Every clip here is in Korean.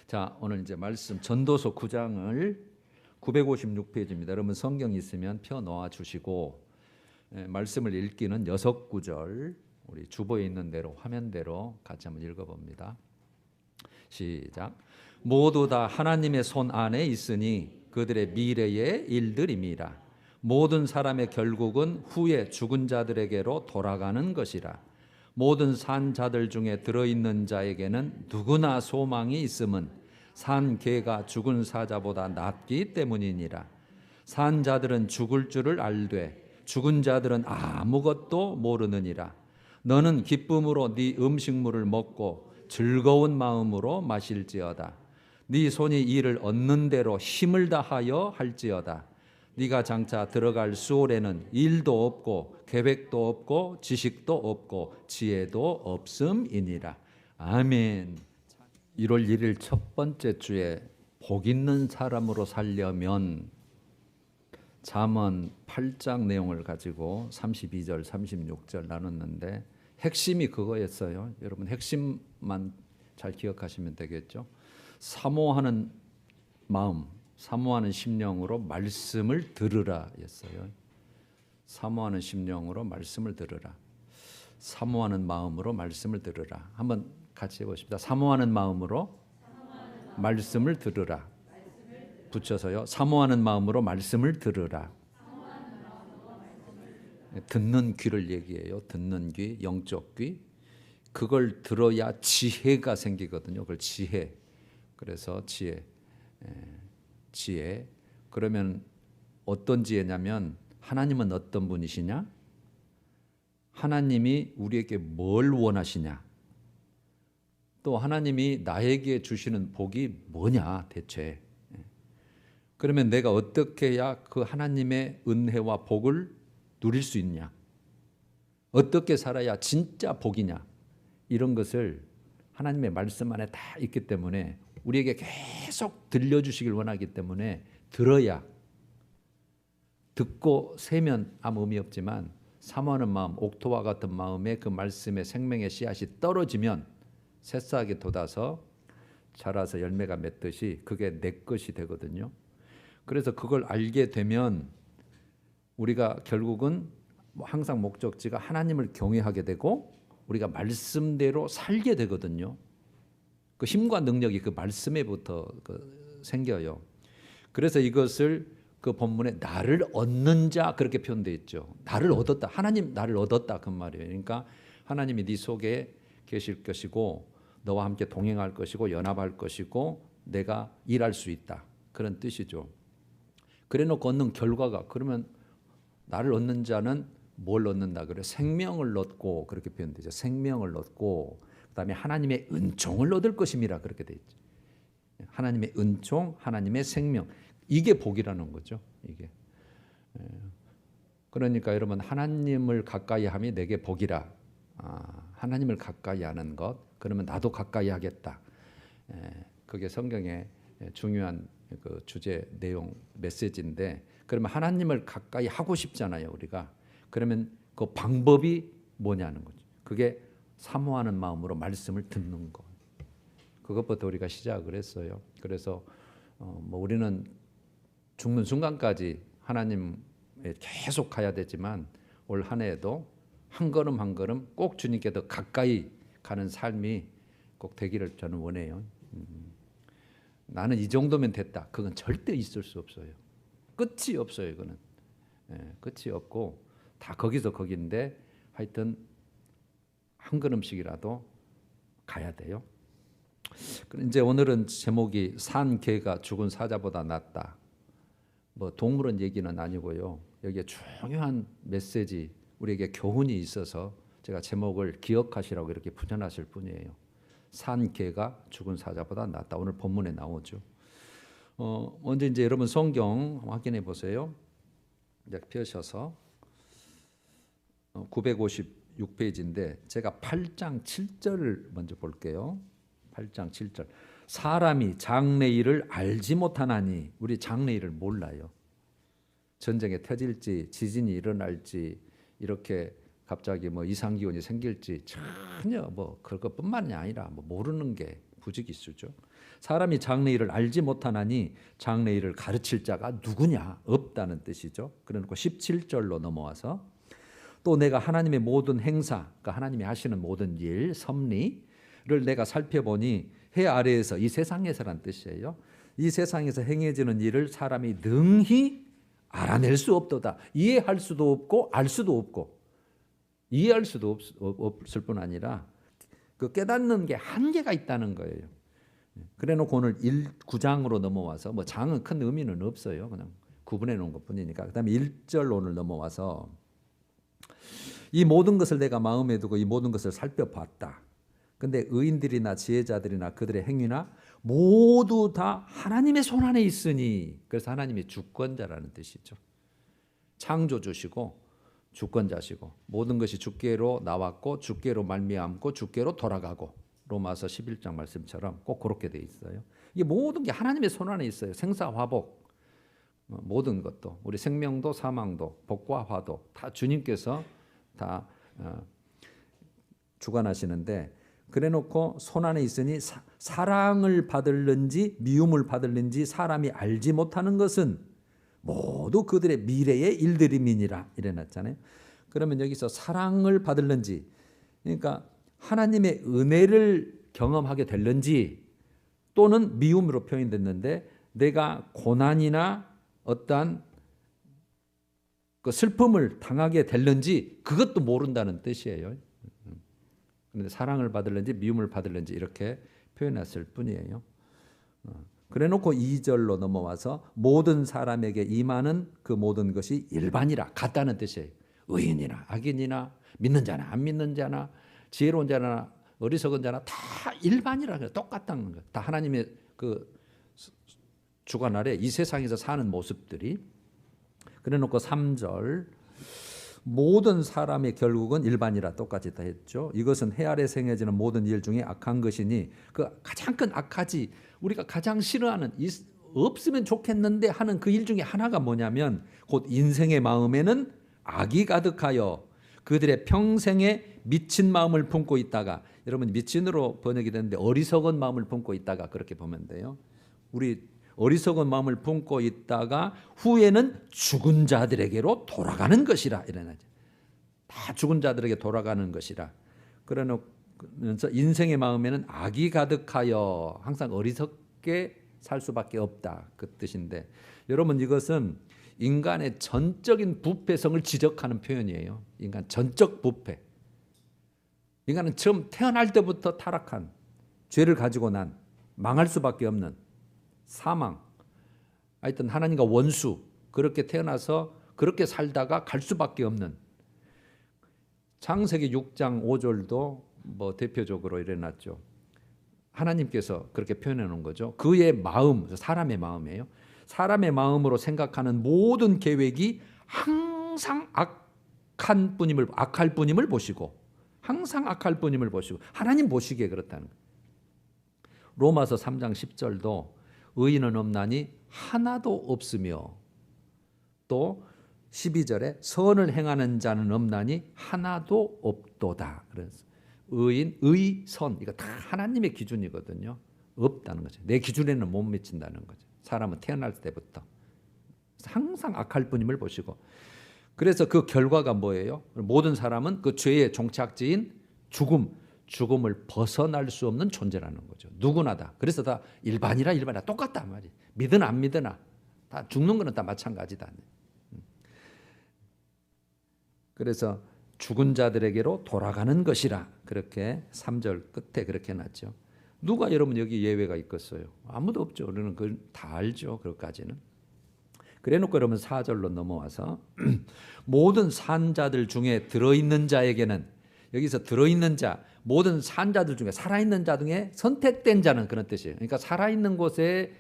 자, 오늘 이제 말씀 전도서 9장을 956페이지입니다. 여러분 성경 있으면 펴 놓아 주시고 말씀을 읽기는 6구절 우리 주보에 있는 대로 화면대로 같이 한번 읽어봅니다. 시작. 모두 다 하나님의 손 안에 있으니 그들의 미래의 일들임이라. 모든 사람의 결국은 후에 죽은 자들에게로 돌아가는 것이라. 모든 산 자들 중에 들어있는 자에게는 누구나 소망이 있음은 산 개가 죽은 사자보다 낫기 때문이니라. 산 자들은 죽을 줄을 알되 죽은 자들은 아무것도 모르느니라. 너는 기쁨으로 네 음식물을 먹고 즐거운 마음으로 마실지어다. 네 손이 이를 얻는 대로 힘을 다하여 할지어다. 네가 장차 들어갈 수월에는 일도 없고 계획도 없고 지식도 없고 지혜도 없음이니라. 아멘. 1월 1일 첫 번째 주에 복 있는 사람으로 살려면 잠언 8장 내용을 가지고 32절 36절 나눴는데 핵심이 그거였어요. 여러분 핵심만 잘 기억하시면 되겠죠. 사모하는 마음, 사모하는 심령으로 말씀을 들으라 였어요. 사모하는 심령으로 말씀을 들으라. 사모하는 마음으로 말씀을 들으라. 한번 같이 해보십시다. 사모하는 마음으로 말씀을 들으라. 붙여서요. 사모하는 마음으로 말씀을 들으라. 듣는 귀를 얘기해요. 듣는 귀, 영적 귀. 그걸 들어야 지혜가 생기거든요. 그걸 지혜. 그래서 지혜. 그러면 어떤 지혜냐면 하나님은 어떤 분이시냐? 하나님이 우리에게 뭘 원하시냐? 또 하나님이 나에게 주시는 복이 뭐냐 대체? 그러면 내가 어떻게 해야 그 하나님의 은혜와 복을 누릴 수 있냐? 어떻게 살아야 진짜 복이냐? 이런 것을 하나님의 말씀 안에 다 있기 때문에 우리에게 계속 들려주시길 원하기 때문에 들어야, 듣고 세면 아무 의미 없지만 사모하는 마음, 옥토와 같은 마음에 그 말씀의 생명의 씨앗이 떨어지면 새싹이 돋아서 자라서 열매가 맺듯이 그게 내 것이 되거든요. 그래서 그걸 알게 되면 우리가 결국은 항상 목적지가 하나님을 경외하게 되고 우리가 말씀대로 살게 되거든요. 그 힘과 능력이 그 말씀에부터 생겨요. 그래서 이것을 그 본문에 나를 얻는 자 그렇게 표현되어 있죠. 나를 얻었다. 하나님 나를 얻었다 그 말이에요. 그러니까 하나님이 네 속에 계실 것이고 너와 함께 동행할 것이고 연합할 것이고 내가 일할 수 있다. 그런 뜻이죠. 그래놓고 얻는 결과가 그러면 나를 얻는 자는 뭘 얻는다 그래? 생명을 얻고 그렇게 표현되죠. 생명을 얻고 그다음에 하나님의 은총을 얻을 것임이라 그렇게 돼 있죠. 하나님의 은총, 하나님의 생명 이게 복이라는 거죠. 이게 그러니까 여러분 하나님을 가까이 함이 내게 복이라. 하나님을 가까이 하는 것 그러면 나도 가까이 하겠다. 그게 성경의 중요한 그 주제 내용 메시지인데 그러면 하나님을 가까이 하고 싶잖아요 우리가. 그러면 그 방법이 뭐냐는 거죠. 그게 사모하는 마음으로 말씀을 듣는 것. 그것부터 우리가 시작을 했어요. 그래서 뭐 우리는 죽는 순간까지 하나님에 계속 가야 되지만 올 한 해에도 한 걸음 한 걸음 꼭 주님께 더 가까이 가는 삶이 꼭 되기를 저는 원해요. 나는 이 정도면 됐다. 그건 절대 있을 수 없어요. 끝이 없어요. 이거는 끝이 없고 다 거기서 거기인데 하여튼 한 걸음씩이라도 가야 돼요. 이제 오늘은 제목이 산 개가 죽은 사자보다 낫다. 뭐 동물원 얘기는 아니고요. 여기에 중요한 메시지, 우리에게 교훈이 있어서 제가 제목을 기억하시라고 이렇게 붙여놨을 뿐이에요. 산 개가 죽은 사자보다 낫다. 오늘 본문에 나오죠. 먼저 이제 여러분 성경 확인해 보세요. 이제 펴셔서 956페이지인데 제가 8장 7절을 먼저 볼게요. 8장 7절. 사람이 장래일을 알지 못하나니 우리 장래일을 몰라요. 전쟁이 터질지 지진이 일어날지 이렇게 갑자기 뭐 이상기온이 생길지 전혀 뭐 그것뿐만이 아니라 뭐 모르는 게 부지기수죠. 사람이 장래일을 알지 못하나니 장래일을 가르칠 자가 누구냐? 없다는 뜻이죠. 그래놓고 17절로 넘어와서 또 내가 하나님의 모든 행사, 그러니까 하나님이 하시는 모든 일, 섭리를 내가 살펴보니 해 아래에서, 이 세상에서란 뜻이에요. 이 세상에서 행해지는 일을 사람이 능히 알아낼 수 없도다. 이해할 수도 없고 알 수도 없고, 이해할 수도 없을 뿐 아니라 그 깨닫는 게 한계가 있다는 거예요. 그래놓고 오늘 9장으로 넘어와서, 뭐 장은 큰 의미는 없어요. 그냥 구분해 놓은 것뿐이니까. 그다음에 1절 오늘 넘어와서 이 모든 것을 내가 마음에 두고 이 모든 것을 살펴봤다. 근데 의인들이나 지혜자들이나 그들의 행위나 모두 다 하나님의 손 안에 있으니, 그래서 하나님이 주권자라는 뜻이죠. 창조주시고 주권자시고 모든 것이 주께로 나왔고 주께로 말미암고 주께로 돌아가고, 로마서 11장 말씀처럼 꼭 그렇게 돼 있어요. 이게 모든 게 하나님의 손 안에 있어요. 생사화복, 모든 것도, 우리 생명도 사망도 복과 화도 다 주님께서 다 주관하시는데, 그래놓고 손 안에 있으니 사랑을 받을는지 미움을 받을는지 사람이 알지 못하는 것은 모두 그들의 미래의 일들임이니라 이래놨잖아요. 그러면 여기서 사랑을 받을는지, 그러니까 하나님의 은혜를 경험하게 될는지, 또는 미움으로 표현됐는데 내가 고난이나 어떠한 그 슬픔을 당하게 될는지 그것도 모른다는 뜻이에요. 그런데 사랑을 받을는지 미움을 받을는지 이렇게 표현했을 뿐이에요. 그래놓고 2절로 넘어와서 모든 사람에게 임하는 그 모든 것이 일반이라, 같다는 뜻이에요. 의인이나 악인이나 믿는 자나 안 믿는 자나 지혜로운 자나 어리석은 자나 다 일반이라, 똑같다는 거예요. 다 하나님의 그 주관 아래 이 세상에서 사는 모습들이. 그래놓고 3절 모든 사람의 결국은 일반이라 똑같이 다 했죠. 이것은 해 아래 생해지는 모든 일 중에 악한 것이니, 그 가장 큰 악하지, 우리가 가장 싫어하는, 없으면 좋겠는데 하는 그 일 중에 하나가 뭐냐면 곧 인생의 마음에는 악이 가득하여 그들의 평생에 미친 마음을 품고 있다가, 여러분 미친으로 번역이 되는데 어리석은 마음을 품고 있다가, 그렇게 보면 돼요. 우리 어리석은 마음을 품고 있다가 후에는 죽은 자들에게로 돌아가는 것이라 이래나죠. 다 죽은 자들에게 돌아가는 것이라. 그러면서 인생의 마음에는 악이 가득하여 항상 어리석게 살 수밖에 없다, 그 뜻인데, 여러분 이것은 인간의 전적인 부패성을 지적하는 표현이에요. 인간 전적 부패. 인간은 처음 태어날 때부터 타락한, 죄를 가지고 난, 망할 수밖에 없는, 사망, 하여튼 하나님과 원수, 그렇게 태어나서 그렇게 살다가 갈 수밖에 없는. 창세기 6장 5절도 뭐 대표적으로 일어났죠. 하나님께서 그렇게 표현해 놓은 거죠. 그의 마음, 사람의 마음이에요. 사람의 마음으로 생각하는 모든 계획이 항상 악할 뿐임을 보시고, 항상 악할 뿐임을 보시고, 하나님 보시기에 그렇다는 거예요. 로마서 3장 10절도 의인은 없나니 하나도 없으며, 또 12절에 선을 행하는 자는 없나니 하나도 없도다. 그래서 의인, 선, 이거 다 하나님의 기준이거든요. 없다는 거죠. 내 기준에는 못 미친다는 거죠. 사람은 태어날 때부터 항상 악할 뿐임을 보시고, 그래서 그 결과가 뭐예요? 모든 사람은 그 죄의 종착지인 죽음을 벗어날 수 없는 존재라는 거죠. 누구나 다. 그래서 다 일반이라 똑같다 말이에요. 믿으나 안 믿으나 다 죽는 거는 다 마찬가지다. 그래서 죽은 자들에게로 돌아가는 것이라, 그렇게 3절 끝에 그렇게 놨죠. 누가 여러분 여기 예외가 있겠어요? 아무도 없죠. 우리는 그걸 다 알죠. 그것까지는. 그래놓고 여러분 4절로 넘어와서 모든 산자들 중에 들어있는 자에게는, 여기서 들어있는 자, 모든 산자들 중에, 살아있는 자 중에 선택된 자는, 그런 뜻이에요. 그러니까 살아있는 곳에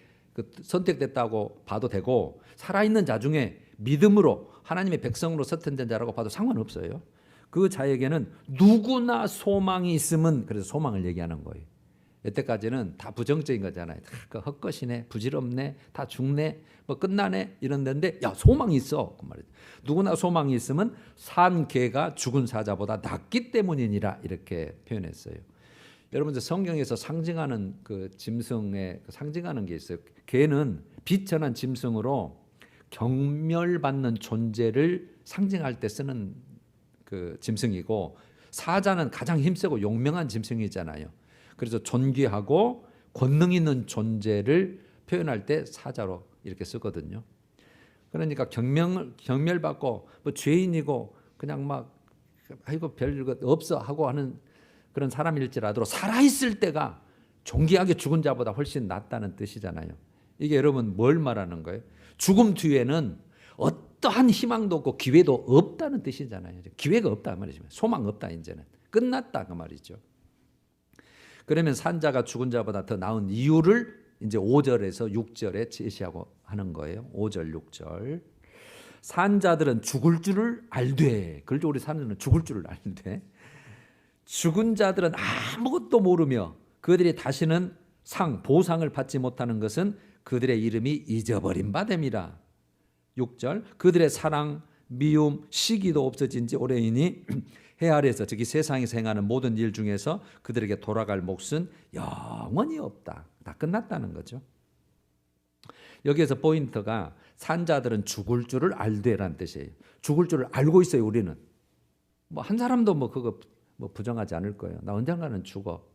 선택됐다고 봐도 되고, 살아있는 자 중에 믿음으로 하나님의 백성으로 선택된 자라고 봐도 상관없어요. 그 자에게는 누구나 소망이 있으면, 그래서 소망을 얘기하는 거예요. 여태까지는 다 부정적인 거잖아요. 다 헛것이네, 부질없네, 다 죽네, 뭐 끝나네 이런데, 야 소망이 있어, 그 말이에요. 누구나 소망이 있으면 산 개가 죽은 사자보다 낫기 때문이니라, 이렇게 표현했어요. 여러분들 성경에서 상징하는 그 짐승에 상징하는 게 있어요. 개는 비천한 짐승으로 경멸받는 존재를 상징할 때 쓰는 그 짐승이고, 사자는 가장 힘세고 용맹한 짐승이잖아요. 그래서 존귀하고 권능 있는 존재를 표현할 때 사자로 이렇게 쓰거든요. 그러니까 경멸받고 뭐 죄인이고 그냥 막 아이고 별것 없어 하고 하는 그런 사람일지라도 살아있을 때가 존귀하게 죽은 자보다 훨씬 낫다는 뜻이잖아요. 이게 여러분 뭘 말하는 거예요? 죽음 뒤에는 어떠한 희망도 없고 기회도 없다는 뜻이잖아요. 기회가 없다 말이죠. 소망 없다, 이제는 끝났다 그 말이죠. 그러면 산 자가 죽은 자보다 더 나은 이유를 이제 5절에서 6절에 제시하고 하는 거예요. 5절 6절. 산 자들은 죽을 줄을 알되, 그렇죠, 우리 사는 죽을 줄을 알되, 죽은 자들은 아무것도 모르며 그들이 다시는 보상을 받지 못하는 것은 그들의 이름이 잊어버린 바 됨이라. 6절. 그들의 사랑, 미움, 시기도 없어진 지 오래이니 해 아래에서, 즉이 세상에서 행하는 모든 일 중에서 그들에게 돌아갈 몫은 영원히 없다. 다 끝났다는 거죠. 여기에서 포인트가 산자들은 죽을 줄을 알되라는 뜻이에요. 죽을 줄을 알고 있어요. 우리는 뭐 한 사람도 뭐 그거 뭐 부정하지 않을 거예요. 나 언젠가는 죽어.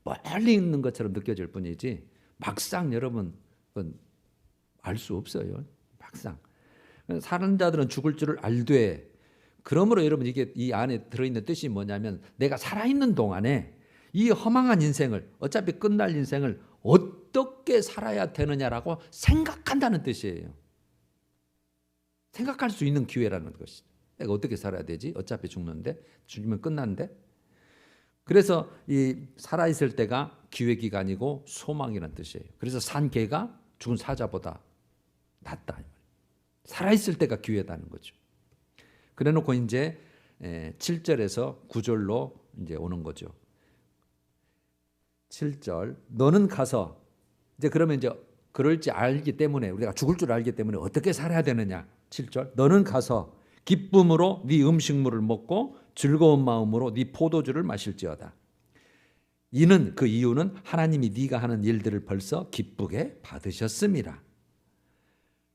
멀리 있는 것처럼 느껴질 뿐이지 막상 여러분 알 수 없어요. 막상. 사는 자들은 죽을 줄을 알되, 그러므로 여러분 이게 이 안에 들어있는 뜻이 뭐냐면, 내가 살아있는 동안에 이 허망한 인생을, 어차피 끝날 인생을 어떻게 살아야 되느냐라고 생각한다는 뜻이에요. 생각할 수 있는 기회라는 것이. 내가 어떻게 살아야 되지? 어차피 죽는데, 죽으면 끝난데. 그래서 이 살아있을 때가 기회 기간이고 소망이라는 뜻이에요. 그래서 산 개가 죽은 사자보다 낫다. 살아있을 때가 기회다는 거죠. 그래놓고 이제 7절에서 9절로 이제 오는 거죠. 7절. 너는 가서, 이제 그러면 이제 그럴지 알기 때문에, 우리가 죽을 줄 알기 때문에 어떻게 살아야 되느냐. 7절. 너는 가서 기쁨으로 네 음식물을 먹고 즐거운 마음으로 네 포도주를 마실지어다. 이는, 그 이유는 하나님이 네가 하는 일들을 벌써 기쁘게 받으셨음이라.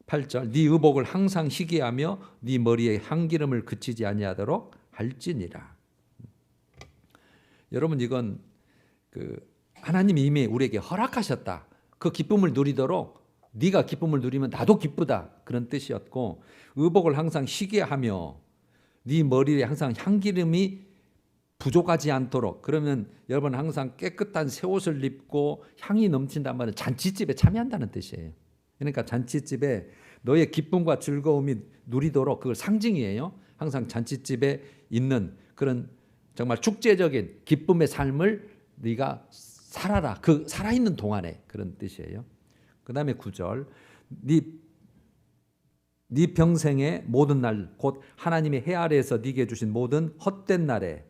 8절. 네 의복을 항상 희게하며 네 머리에 향기름을 그치지 아니하도록 할지니라. 여러분, 이건 그 하나님이 이미 우리에게 허락하셨다. 그 기쁨을 누리도록, 네가 기쁨을 누리면 나도 기쁘다, 그런 뜻이었고, 의복을 항상 희게하며 네 머리에 항상 향기름이 부족하지 않도록. 그러면 여러분 항상 깨끗한 새 옷을 입고 향이 넘친단 말은 잔치집에 참여한다는 뜻이에요. 그러니까 잔치집에 너의 기쁨과 즐거움이 누리도록, 그걸 상징이에요. 항상 잔치집에 있는 그런 정말 축제적인 기쁨의 삶을 네가 살아라. 그 살아있는 동안에, 그런 뜻이에요. 그 다음에 9절. 네 평생의 모든 날, 곧 하나님의 해 아래에서 네게 주신 모든 헛된 날에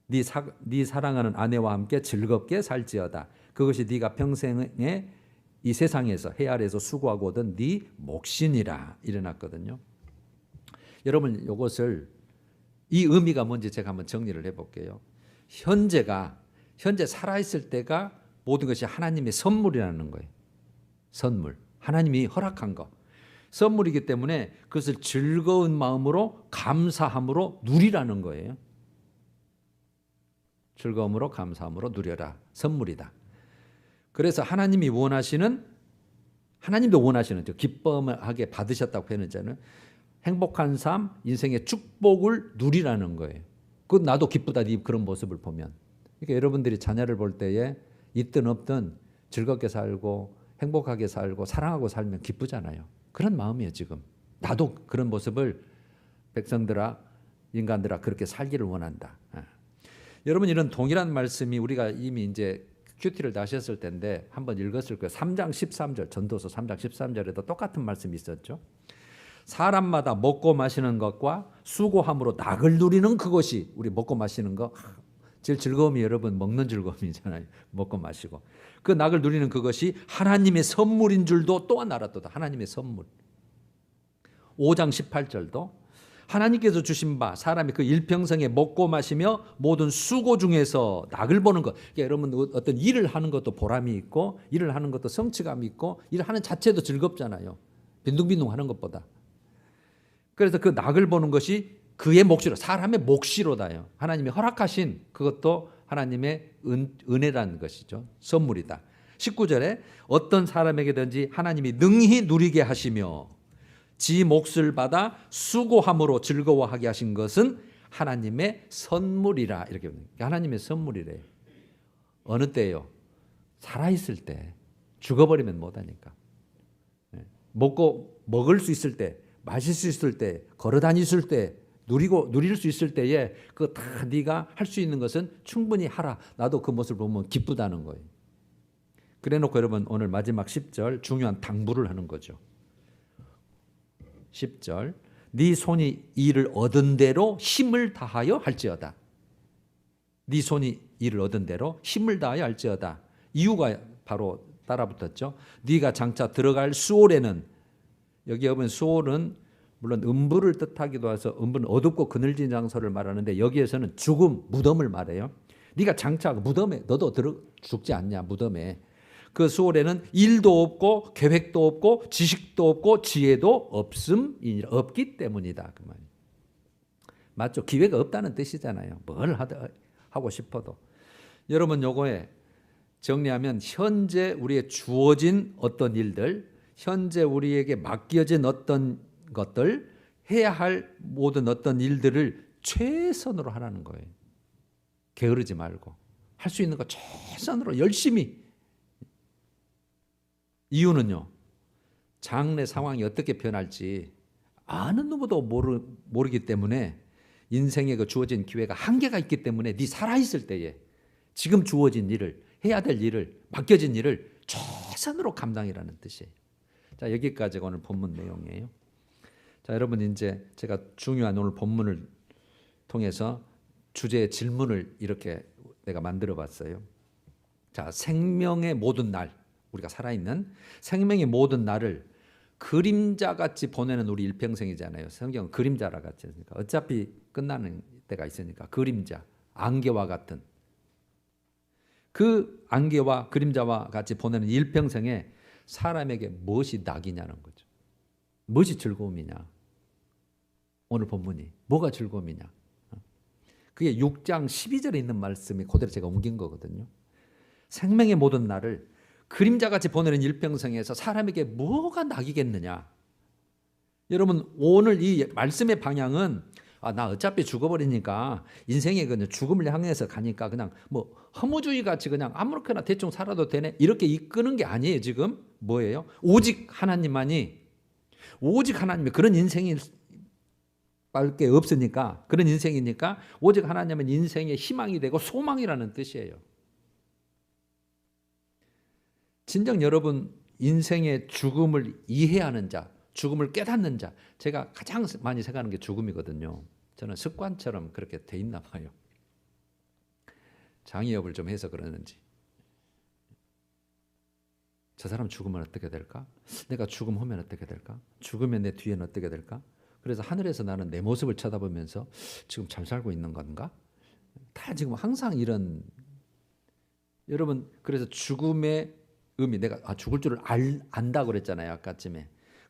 네 사랑하는 아내와 함께 즐겁게 살지어다. 그것이 네가 평생에 이 세상에서 해 아래에서 수고하고 얻은 네 몫이니라. 이래놨거든요. 여러분, 이것을, 이 의미가 뭔지 제가 한번 정리를 해볼게요. 현재 살아있을 때가 모든 것이 하나님의 선물이라는 거예요. 선물. 하나님이 허락한 거. 선물이기 때문에 그것을 즐거운 마음으로 감사함으로 누리라는 거예요. 즐거움으로 감사함으로 누려라. 선물이다. 그래서 하나님이 원하시는, 하나님도 원하시는, 기쁨하게 받으셨다고 표현했잖아요. 행복한 삶, 인생의 축복을 누리라는 거예요. 그건 나도 기쁘다, 네 그런 모습을 보면. 그러니까 여러분들이 자녀를 볼 때에 있든 없든 즐겁게 살고 행복하게 살고 사랑하고 살면 기쁘잖아요. 그런 마음이에요. 지금 나도 그런 모습을 백성들아, 인간들아, 그렇게 살기를 원한다. 여러분, 이런 동일한 말씀이 우리가 이미 이제 큐티를 다셨을 텐데 한번 읽었을 거예요. 3장 13절, 전도서 3장 13절에도 똑같은 말씀이 있었죠. 사람마다 먹고 마시는 것과 수고함으로 낙을 누리는 그것이, 우리 먹고 마시는 거 제일 즐거움이 여러분 먹는 즐거움이잖아요. 먹고 마시고 그 낙을 누리는 그것이 하나님의 선물인 줄도 또한 알았도다. 하나님의 선물. 5장 18절도 하나님께서 주신 바 사람이 그 일평생에 먹고 마시며 모든 수고 중에서 낙을 보는 것. 그러니까 여러분 어떤 일을 하는 것도 보람이 있고 일을 하는 것도 성취감이 있고 일을 하는 자체도 즐겁잖아요. 빈둥빈둥 하는 것보다. 그래서 그 낙을 보는 것이 그의 몫이로, 사람의 몫이로다요. 하나님이 허락하신 그것도 하나님의 은혜라는 것이죠. 선물이다. 19절에 어떤 사람에게든지 하나님이 능히 누리게 하시며 지 몫을 받아 수고함으로 즐거워하게 하신 것은 하나님의 선물이라. 이렇게 하나님의 선물이래요. 어느 때요? 살아있을 때. 죽어버리면 못하니까. 먹을 수 있을 때, 마실 수 있을 때, 걸어 다닐 때, 누릴 수 있을 때에 그거 다 네가 할 수 있는 것은 충분히 하라. 나도 그 모습을 보면 기쁘다는 거예요. 그래놓고 여러분 오늘 마지막 10절 중요한 당부를 하는 거죠. 10절 네 손이 일을 얻은 대로 힘을 다하여 할지어다. 네 손이 일을 얻은 대로 힘을 다하여 할지어다. 이유가 바로 따라붙었죠. 네가 장차 들어갈 수올에는, 여기 여러분 수올은 물론 음부를 뜻하기도 해서 음부는 어둡고 그늘진 장소를 말하는데 여기에서는 죽음, 무덤을 말해요. 네가 장차 무덤에 너도 죽지 않냐. 무덤에. 그 수월에는 일도 없고 계획도 없고 지식도 없고 지혜도 없기 때문이다. 그 말이에요. 맞죠? 기회가 없다는 뜻이잖아요. 뭘 하고 싶어도. 여러분 요거에 정리하면 현재 우리의 주어진 어떤 일들, 현재 우리에게 맡겨진 어떤 것들, 해야 할 모든 어떤 일들을 최선으로 하라는 거예요. 게으르지 말고 할 수 있는 거 최선으로 열심히. 이유는요, 장래 상황이 어떻게 변할지 아는 누구도 모르기 때문에 인생에 그 주어진 기회가 한계가 있기 때문에 네 살아있을 때에 지금 주어진 일을, 해야 될 일을, 맡겨진 일을 최선으로 감당이라는 뜻이에요. 자, 여기까지가 오늘 본문 내용이에요. 자, 여러분 이제 제가 중요한 오늘 본문을 통해서 주제의 질문을 이렇게 내가 만들어 봤어요. 자, 생명의 모든 날, 우리가 살아있는 생명의 모든 날을 그림자같이 보내는 우리 일평생이잖아요. 성경은 그림자라 같이 했으니까 어차피 끝나는 때가 있으니까 그림자, 안개와 같은 그 안개와 그림자와 같이 보내는 일평생에 사람에게 무엇이 낙이냐는 거죠. 무엇이 즐거움이냐. 오늘 본문이 뭐가 즐거움이냐. 그게 6장 12절에 있는 말씀이 그대로 제가 옮긴 거거든요. 생명의 모든 날을 그림자같이 보내는 일평생에서 사람에게 뭐가 낙이겠느냐. 여러분 오늘 이 말씀의 방향은 나 어차피 죽어버리니까 인생의 그 죽음을 향해서 가니까 그냥 뭐 허무주의 같이 그냥 아무렇게나 대충 살아도 되네 이렇게 이끄는 게 아니에요. 지금 뭐예요? 오직 하나님만이, 오직 하나님이 그런 인생이 밖에 없으니까, 그런 인생이니까 오직 하나님은 인생의 희망이 되고 소망이라는 뜻이에요. 진정 여러분 인생의 죽음을 이해하는 자, 죽음을 깨닫는 자, 제가 가장 많이 생각하는 게 죽음이거든요. 저는 습관처럼 그렇게 돼 있나 봐요. 장의업을 좀 해서 그러는지. 저 사람 죽으면 어떻게 될까? 내가 죽음하면 어떻게 될까? 죽으면 내 뒤에는 어떻게 될까? 그래서 하늘에서 나는 내 모습을 쳐다보면서 지금 잘 살고 있는 건가? 다 지금 항상 이런, 여러분 그래서 죽음의 의미, 내가 죽을 줄을 안다고 그랬잖아요. 아까쯤에.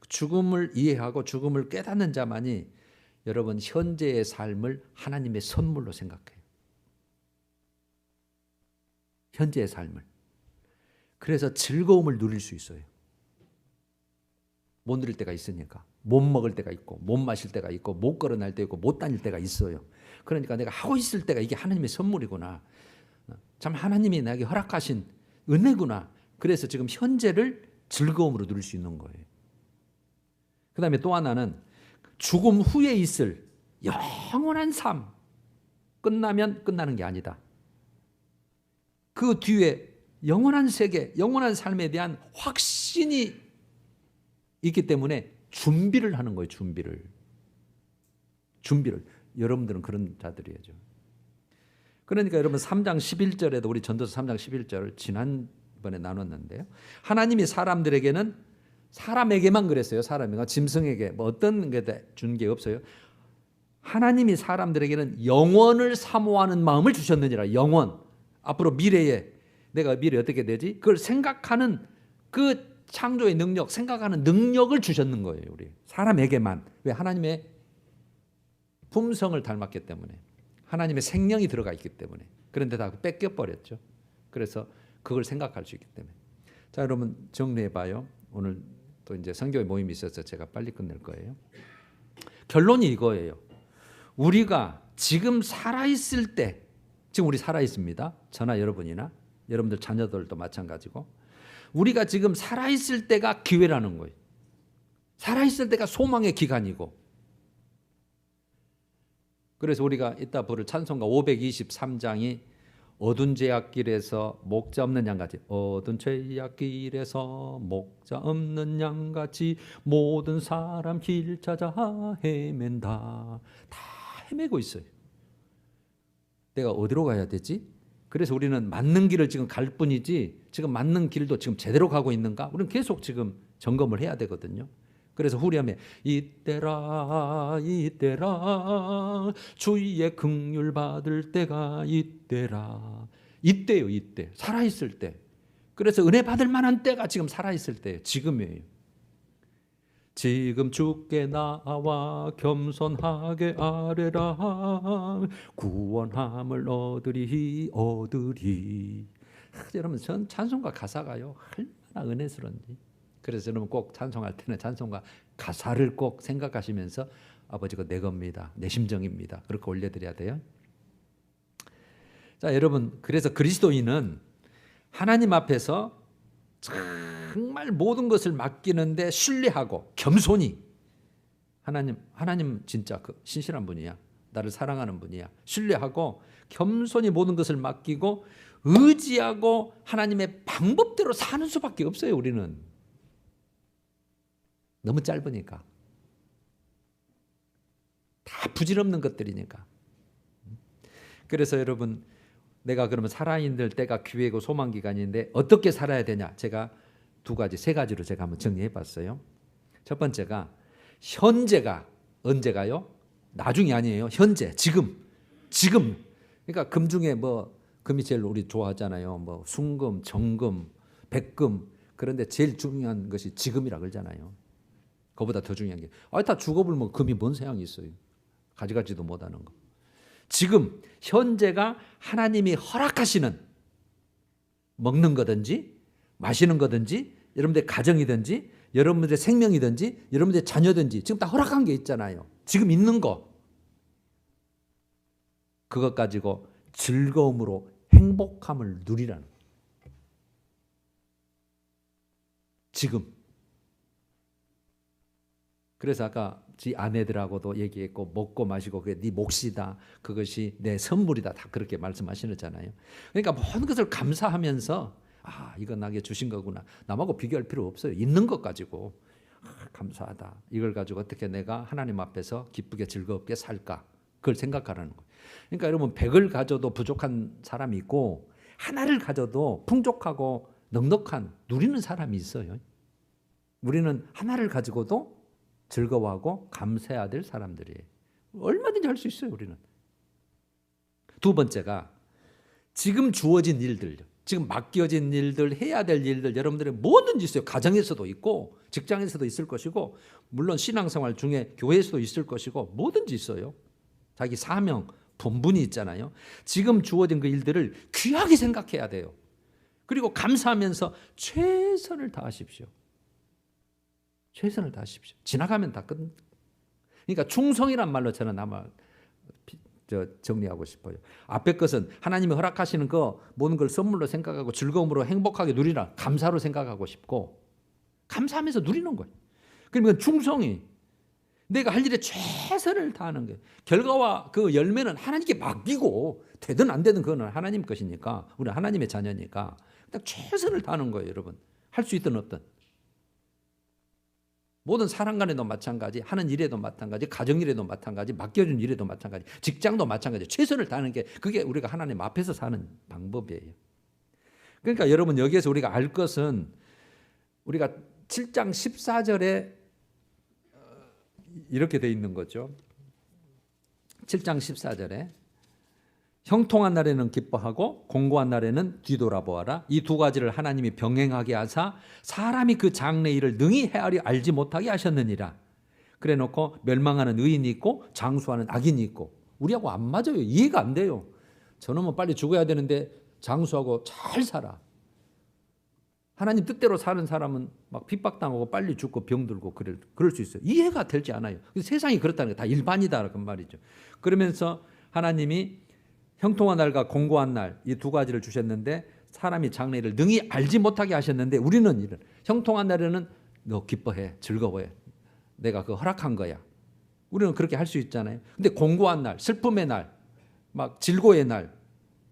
죽음을 이해하고 죽음을 깨닫는 자만이 여러분 현재의 삶을 하나님의 선물로 생각해요. 현재의 삶을. 그래서 즐거움을 누릴 수 있어요. 못 누릴 때가 있으니까. 못 먹을 때가 있고 못 마실 때가 있고 못 걸어날 때 있고 못 다닐 때가 있어요. 그러니까 내가 하고 있을 때가 이게 하나님의 선물이구나. 참 하나님이 나에게 허락하신 은혜구나. 그래서 지금 현재를 즐거움으로 누릴 수 있는 거예요. 그 다음에 또 하나는 죽음 후에 있을 영원한 삶. 끝나면 끝나는 게 아니다. 그 뒤에 영원한 세계, 영원한 삶에 대한 확신이 있기 때문에 준비를 하는 거예요. 준비를. 여러분들은 그런 자들이죠. 그러니까 여러분 3장 11절에도 우리 전도서 3장 11절을 지난번에 나눴는데요. 하나님이 사람에게만 그랬어요. 사람에게 짐승에게 뭐 어떤 게 준 게 없어요. 하나님이 사람들에게는 영원을 사모하는 마음을 주셨느니라. 영원. 앞으로 미래에 내가 미래 어떻게 되지? 그걸 생각하는 그 창조의 능력, 생각하는 능력을 주셨는 거예요. 우리 사람에게만. 왜? 하나님의 품성을 닮았기 때문에, 하나님의 생명이 들어가 있기 때문에. 그런데 다 뺏겨버렸죠. 그래서 그걸 생각할 수 있기 때문에. 자, 여러분 정리해봐요. 오늘 또 이제 성교회 모임이 있어서 제가 빨리 끝낼 거예요. 결론이 이거예요. 우리가 지금 살아있을 때, 지금 우리 살아있습니다. 저나 여러분이나 여러분들 자녀들도 마찬가지고, 우리가 지금 살아있을 때가 기회라는 거예요. 살아있을 때가 소망의 기간이고. 그래서 우리가 이따 부를 찬송가 523장이 어두운 죄악길에서 목자 없는 양같이, 어두운 죄악길에서 목자 없는 양같이 모든 사람 길 찾아 헤맨다. 다 헤매고 있어요. 내가 어디로 가야 되지? 그래서 우리는 맞는 길을 지금 갈 뿐이지, 지금 맞는 길도 지금 제대로 가고 있는가? 우리는 계속 지금 점검을 해야 되거든요. 그래서 후렴에 이때라 이때라 주의 긍휼 받을 때가 이때라. 이때요, 이때. 살아있을 때. 그래서 은혜 받을 만한 때가 지금 살아있을 때예요. 지금이에요. 지금 주께 나와 겸손하게 아뢰라. 구원함을 얻으리. 여러분, 전 찬송가 가사가요 얼마나 은혜스러운지. 그래서 여러분 꼭 찬송할 때는 찬송가 가사를 꼭 생각하시면서 아버지가 내 겁니다, 내 심정입니다, 그렇게 올려드려야 돼요. 자, 여러분, 그래서 그리스도인은 하나님 앞에서 정말 모든 것을 맡기는데 신뢰하고 겸손히, 하나님 진짜 그 신실한 분이야, 나를 사랑하는 분이야, 신뢰하고 겸손히 모든 것을 맡기고 의지하고 하나님의 방법대로 사는 수밖에 없어요. 우리는 너무 짧으니까, 다 부질없는 것들이니까. 그래서 여러분, 내가 그러면 살아있는 때가 기회고 소망기간인데 어떻게 살아야 되냐, 제가 세 가지로 제가 한번 정리해 봤어요. 첫 번째가 현재가, 언제가요? 나중이 아니에요. 현재, 지금. 그러니까 금 중에 금이 제일 우리 좋아하잖아요. 순금, 정금, 백금. 그런데 제일 중요한 것이 지금이라 그러잖아요. 그거보다 더 중요한 게, 다 죽어버리면 금이 뭔 소용이 있어요. 가져가지도 못하는 거. 지금 현재가 하나님이 허락하시는, 먹는 거든지 마시는 거든지, 여러분들의 가정이든지 여러분들의 생명이든지 여러분들의 자녀든지 지금 다 허락한 게 있잖아요. 지금 있는 거, 그것 가지고 즐거움으로 행복함을 누리라는 거예요. 지금. 그래서 아까 지 아내들하고도 얘기했고, 먹고 마시고 그게 네 몫이다, 그것이 내 선물이다, 다 그렇게 말씀하시잖아요. 그러니까 모든 것을 감사하면서, 이건 나에게 주신 거구나, 남하고 비교할 필요 없어요. 있는 것 가지고 감사하다, 이걸 가지고 어떻게 내가 하나님 앞에서 기쁘게 즐겁게 살까, 그걸 생각하라는 거예요. 그러니까 여러분, 100을 가져도 부족한 사람이 있고 하나를 가져도 풍족하고 넉넉한 누리는 사람이 있어요. 우리는 하나를 가지고도 즐거워하고 감사해야 될 사람들이에요. 얼마든지 할 수 있어요, 우리는. 두 번째가 지금 주어진 일들, 지금 맡겨진 일들, 해야 될 일들, 여러분들이 뭐든지 있어요. 가정에서도 있고 직장에서도 있을 것이고, 물론 신앙생활 중에 교회에서도 있을 것이고, 뭐든지 있어요. 자기 사명, 본분이 있잖아요. 지금 주어진 그 일들을 귀하게 생각해야 돼요. 그리고 감사하면서 최선을 다하십시오. 최선을 다하십시오. 지나가면 다 끝. 그러니까 충성이란 말로 저는 아마 정리하고 싶어요. 앞에 것은 하나님이 허락하시는 거 모든 걸 선물로 생각하고 즐거움으로 행복하게 누리라, 감사로 생각하고 싶고, 감사하면서 누리는 거예요. 그러면 충성이, 내가 할 일에 최선을 다하는 거예요. 결과와 그 열매는 하나님께 맡기고, 되든 안 되든 그거는 하나님 것이니까, 우리는 하나님의 자녀니까 딱 최선을 다하는 거예요. 여러분, 할 수 있든 없든. 모든 사람 간에도 마찬가지, 하는 일에도 마찬가지, 가정일에도 마찬가지, 맡겨준 일에도 마찬가지, 직장도 마찬가지. 최선을 다하는 게, 그게 우리가 하나님 앞에서 사는 방법이에요. 그러니까 여러분, 여기에서 우리가 알 것은, 우리가 7장 14절에 이렇게 돼 있는 거죠. 7장 14절에 형통한 날에는 기뻐하고 공고한 날에는 뒤돌아보아라. 이 두 가지를 하나님이 병행하게 하사 사람이 그 장래 일을 능히 헤아려 알지 못하게 하셨느니라. 그래 놓고 멸망하는 의인이 있고 장수하는 악인이 있고. 우리하고 안 맞아요. 이해가 안 돼요. 저놈은 빨리 죽어야 되는데 장수하고 잘 살아. 하나님 뜻대로 사는 사람은 막 핍박당하고 빨리 죽고 병들고 그럴 수 있어요. 이해가 되지 않아요. 세상이 그렇다는 게 다 일반이다 그 말이죠. 그러면서 하나님이 형통한 날과 공고한 날 이 두 가지를 주셨는데 사람이 장래를 능히 알지 못하게 하셨는데 우리는 이런 형통한 날에는 너 기뻐해 즐거워해 내가 그거 허락한 거야. 우리는 그렇게 할 수 있잖아요. 근데 공고한 날, 슬픔의 날, 막 질고의 날,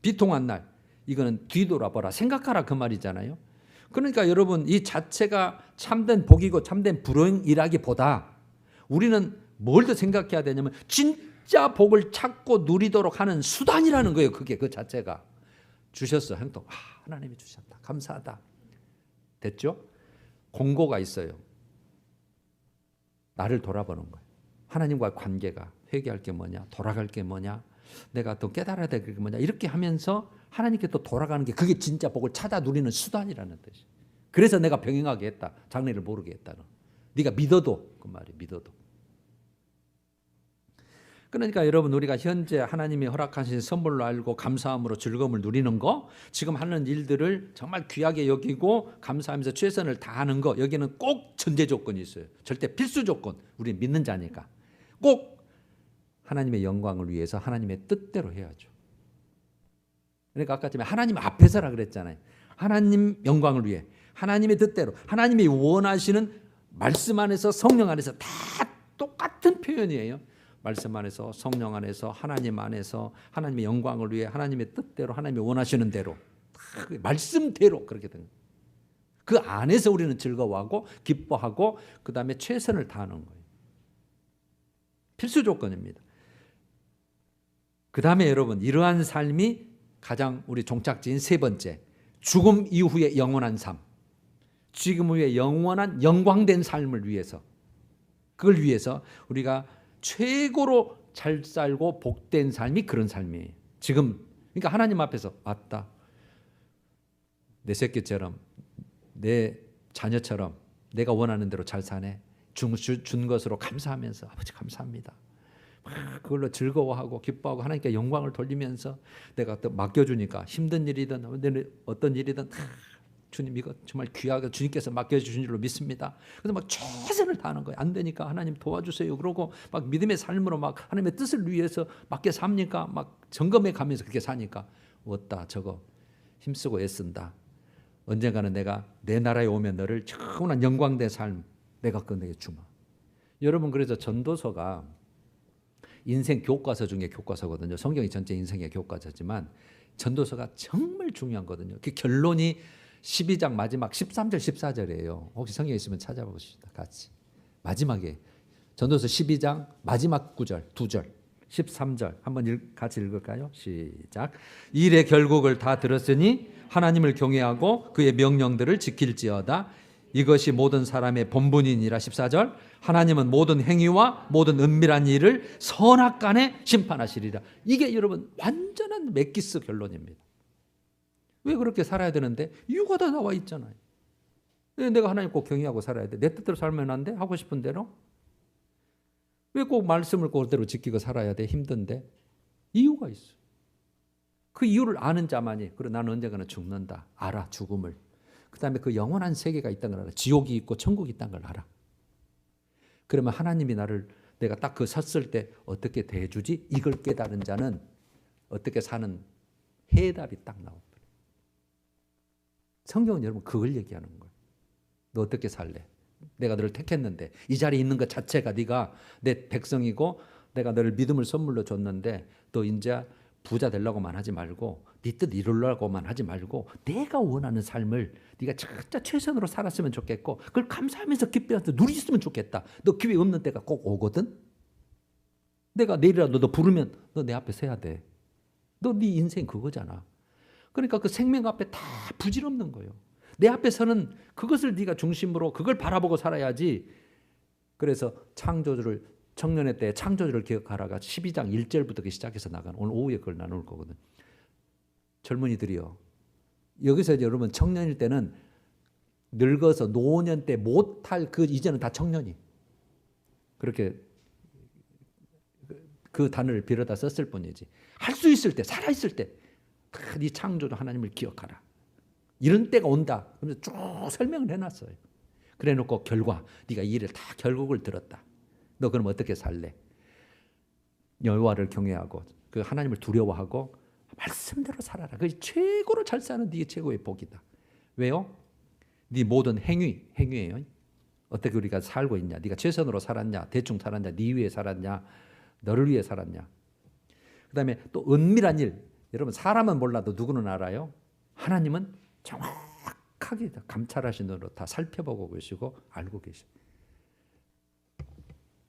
비통한 날 이거는 뒤돌아보라 생각하라 그 말이잖아요. 그러니까 여러분 이 자체가 참된 복이고 참된 불행이라기보다 우리는 뭘 더 생각해야 되냐면 진짜 복을 찾고 누리도록 하는 수단이라는 거예요. 그게 그 자체가 주셨어. 행동. 하나님이 주셨다. 감사하다. 됐죠? 공고가 있어요. 나를 돌아보는 거예요. 하나님과의 관계가 회개할 게 뭐냐, 돌아갈 게 뭐냐, 내가 더 깨달아야 될 게 뭐냐 이렇게 하면서 하나님께 또 돌아가는 게 그게 진짜 복을 찾아 누리는 수단이라는 뜻이에요. 그래서 내가 병행하게 했다. 장래를 모르게 했다는. 네가 믿어도 그 말이 믿어도. 그러니까 여러분 우리가 현재 하나님이 허락하신 선물로 알고 감사함으로 즐거움을 누리는 거 지금 하는 일들을 정말 귀하게 여기고 감사하면서 최선을 다하는 거 여기는 꼭 전제 조건이 있어요. 절대 필수 조건. 우리 믿는 자니까. 꼭 하나님의 영광을 위해서 하나님의 뜻대로 해야죠. 그러니까 아까 전에 하나님 앞에서라 그랬잖아요. 하나님 영광을 위해 하나님의 뜻대로 하나님이 원하시는 말씀 안에서 성령 안에서 다 똑같은 표현이에요. 말씀 안에서 성령 안에서 하나님 안에서 하나님의 영광을 위해 하나님의 뜻대로 하나님이 원하시는 대로 말씀대로 그렇게 된 거예요. 그 안에서 우리는 즐거워하고 기뻐하고 그 다음에 최선을 다하는 거예요. 필수 조건입니다. 그 다음에 여러분 이러한 삶이 가장 우리 종착지인 세 번째 죽음 이후의 영원한 삶 죽음 후에 영원한 영광된 삶을 위해서 그걸 위해서 우리가 최고로 잘 살고 복된 삶이 그런 삶이에요. 지금 그러니까 하나님 앞에서 맞다. 내 새끼처럼 내 자녀처럼 내가 원하는 대로 잘 사네. 준 것으로 감사하면서 아버지 감사합니다. 그걸로 즐거워하고 기뻐하고 하나님께 영광을 돌리면서 내가 또 맡겨주니까 힘든 일이든 어떤 일이든 주님 이거 정말 귀하게 주님께서 맡겨주신 줄로 믿습니다. 그래서 막 최선을 다하는 거예요. 안 되니까 하나님 도와주세요. 그러고 막 믿음의 삶으로 막 하나님의 뜻을 위해서 맡겨 삽니까? 막 점검해 가면서 그렇게 사니까 없다 저거 힘쓰고 애쓴다. 언젠가는 내가 내 나라에 오면 너를 영원한 영광된 삶 내가 끝내게 주마. 여러분 그래서 전도서가 인생 교과서 중에 교과서거든요. 성경이 전체 인생의 교과서지만 전도서가 정말 중요한 거거든요. 그 결론이 12장 마지막 13절 14절이에요. 혹시 성경에 있으면 찾아보시다 같이. 마지막에 전도서 12장 마지막 구절 2절 13절 한번 같이 읽을까요? 시작. 일의 결국을 다 들었으니 하나님을 경외하고 그의 명령들을 지킬지어다. 이것이 모든 사람의 본분이니라. 14절. 하나님은 모든 행위와 모든 은밀한 일을 선악간에 심판하시리라. 이게 여러분 완전한 맥기스 결론입니다. 왜 그렇게 살아야 되는데? 이유가 다 나와 있잖아요. 왜 내가 하나님 꼭 경외하고 살아야 돼? 내 뜻대로 살면 안 돼? 하고 싶은 대로? 왜 꼭 말씀을 그대로 지키고 살아야 돼? 힘든데? 이유가 있어. 그 이유를 아는 자만이 그래 나는 언젠가는 죽는다. 알아 죽음을. 그 다음에 그 영원한 세계가 있다는 걸 알아. 지옥이 있고 천국이 있다는 걸 알아. 그러면 하나님이 나를 내가 딱 그 섰을 때 어떻게 대해주지? 이걸 깨달은 자는 어떻게 사는 해답이 딱 나옵니다. 성경은 여러분 그걸 얘기하는 거예요. 너 어떻게 살래? 내가 너를 택했는데 이 자리에 있는 것 자체가 네가 내 백성이고 내가 너를 믿음을 선물로 줬는데 너 이제 부자 되려고만 하지 말고 네 뜻 이루려고만 하지 말고 내가 원하는 삶을 네가 진짜 최선으로 살았으면 좋겠고 그걸 감사하면서 기뻐하면서 누리셨으면 좋겠다. 너 기회 없는 때가 꼭 오거든. 내가 내일이라도 너 부르면 너 내 앞에 서야 돼. 너 네 인생 그거잖아. 그러니까 그 생명 앞에 다 부질없는 거예요. 내 앞에서는 그것을 네가 중심으로 그걸 바라보고 살아야지. 그래서 창조주를 청년의 때 창조주를 기억하라가 12장 1절부터 시작해서 나가는, 오늘 오후에 그걸 나눌 거거든. 젊은이들이요, 여기서 여러분 청년일 때는 늙어서 노년 때 못할 그 이제는 다 청년이, 그렇게 그 단어를 빌어다 썼을 뿐이지, 할 수 있을 때, 살아있을 때 네 창조주 하나님을 기억하라, 이런 때가 온다. 그래서 쭉 설명을 해놨어요. 그래 놓고 결과, 네가 이 일을 다 결국을 들었다. 너 그럼 어떻게 살래? 여호와를 경외하고 그 하나님을 두려워하고 말씀대로 살아라. 그게 최고로 잘 사는 네 최고의 복이다. 왜요? 네 모든 행위예요. 어떻게 우리가 살고 있냐? 네가 최선으로 살았냐? 대충 살았냐? 네 위해 살았냐? 너를 위해 살았냐? 그 다음에 또 은밀한 일. 여러분, 사람은 몰라도 누구는 알아요? 하나님은 정확하게 감찰하신 눈으로 다 살펴보고 계시고 알고 계시고.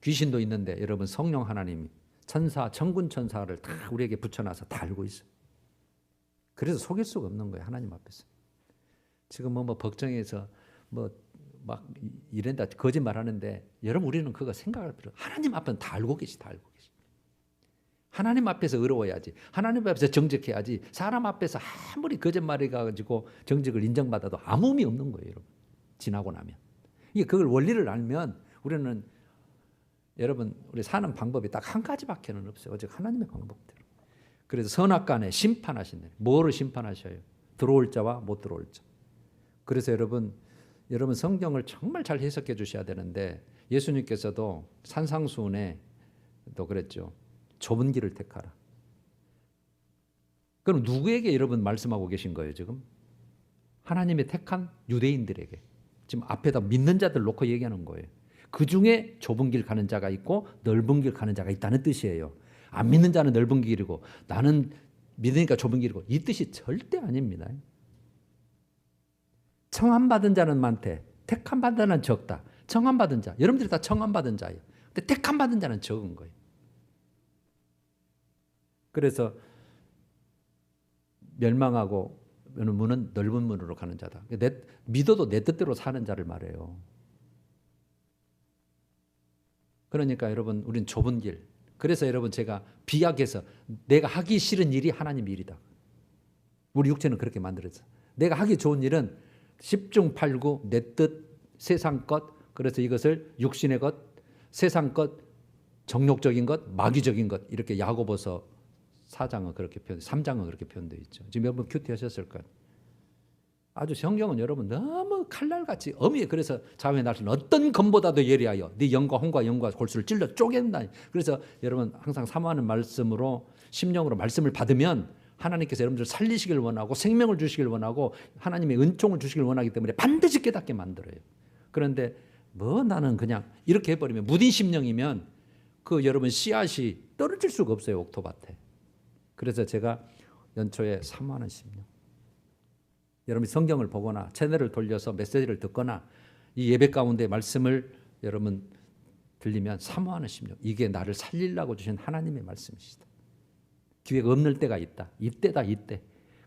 귀신도 있는데 여러분, 성령 하나님이 천사, 천군 천사를 다 우리에게 붙여놔서 다 알고 있어요. 그래서 속일 수가 없는 거예요, 하나님 앞에서. 지금 뭐 걱정해서 막 이런다 거짓말하는데, 여러분 우리는 그거 생각할 필요. 하나님 앞에는 다 알고 계시, 다 알고 계시. 하나님 앞에서 의로워야지. 하나님 앞에서 정직해야지. 사람 앞에서 아무리 거짓말해 가지고 정직을 인정받아도 아무 의미 없는 거예요, 여러분. 지나고 나면. 이게 그걸 원리를 알면 우리는, 여러분, 우리 사는 방법이 딱 한 가지밖에는 없어요. 오직 하나님의 방법대로. 그래서 선악간에 심판하신다. 뭐를 심판하셔요? 들어올 자와 못 들어올 자. 그래서 여러분 성경을 정말 잘 해석해 주셔야 되는데, 예수님께서도 산상수훈에 또 그랬죠. 좁은 길을 택하라. 그럼 누구에게 여러분 말씀하고 계신 거예요, 지금? 하나님의 택한 유대인들에게. 지금 앞에다 믿는 자들 놓고 얘기하는 거예요. 그 중에 좁은 길 가는 자가 있고 넓은 길 가는 자가 있다는 뜻이에요. 안 믿는 자는 넓은 길이고 나는 믿으니까 좁은 길이고, 이 뜻이 절대 아닙니다. 청함받은 자는 많대. 택함받은 자는 적다. 청함받은 자, 여러분들이 다 청함받은 자예요. 근데 택함받은 자는 적은 거예요. 그래서 멸망하고 문은 넓은 문으로 가는 자다. 믿어도 내 뜻대로 사는 자를 말해요. 그러니까 여러분, 우린 좁은 길. 그래서 여러분, 제가 비약해서 내가 하기 싫은 일이 하나님 일이다. 우리 육체는 그렇게 만들어져. 내가 하기 좋은 일은 10중 8구 내 뜻, 세상 것. 그래서 이것을 육신의 것, 세상 것, 정욕적인 것, 마귀적인 것, 이렇게 야고보서 4장은 그렇게 3장은 그렇게 표현되어 있죠. 지금 여러분 큐티하셨을 거예요. 아주 성경은 여러분 너무 칼날같이 엄히, 그래서 자외 날씨는 어떤 검보다도 예리하여 네 영과 홍과 영과 골수를 찔러 쪼갠다. 그래서 여러분 항상 사모하는 말씀으로, 심령으로 말씀을 받으면 하나님께서 여러분들 살리시길 원하고 생명을 주시길 원하고 하나님의 은총을 주시길 원하기 때문에 반드시 깨닫게 만들어요. 그런데 나는 그냥 이렇게 해버리면, 무딘 심령이면 그 여러분 씨앗이 떨어질 수가 없어요, 옥토밭에. 그래서 제가 연초에 사모하는 심령, 여러분이 성경을 보거나 채널을 돌려서 메시지를 듣거나 이 예배 가운데 말씀을 여러분 들리면 사모하는 심령, 이게 나를 살리려고 주신 하나님의 말씀이시다. 기회가 없는 때가 있다. 이때다, 이때.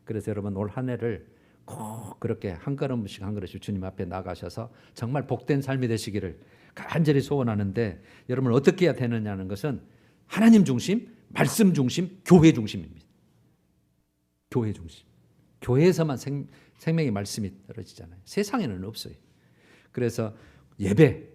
그래서 여러분 올 한 해를 꼭 그렇게 한 걸음씩 한 걸음씩 주님 앞에 나가셔서 정말 복된 삶이 되시기를 간절히 소원하는데, 여러분 어떻게 해야 되느냐는 것은 하나님 중심, 말씀 중심, 교회 중심입니다. 교회 중심. 교회에서만 생명의 말씀이 떨어지잖아요. 세상에는 없어요. 그래서 예배,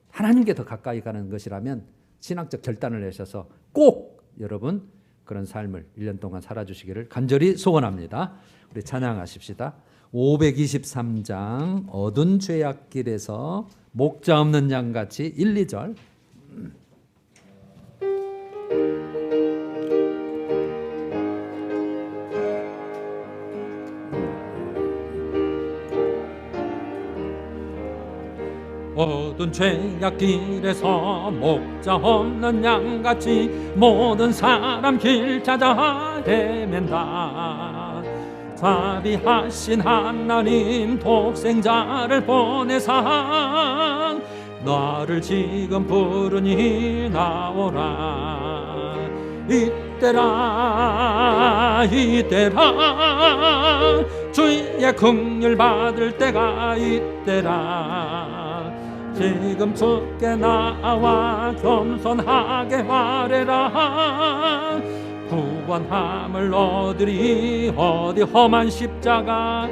하나님께 더 가까이 가는 것이라면 신앙적 결단을 내셔서 꼭 여러분 그런 삶을 1년 동안 살아주시기를 간절히 소원합니다. 우리 찬양하십시다. 523장 어두운 죄악길에서 목자 없는 양같이 1, 2절. 어두운 죄악길에서 목자 없는 양같이 모든 사람 길 찾아 헤맨다. 자비하신 하나님 독생자를 보내사 나를 지금 부르니 나오라. 이때라 이때라 주의 긍휼 받을 때가 이때라. 지금 주께 나와 겸손하게 아뢰라. 구원함을 얻으리 어디 험한 십자가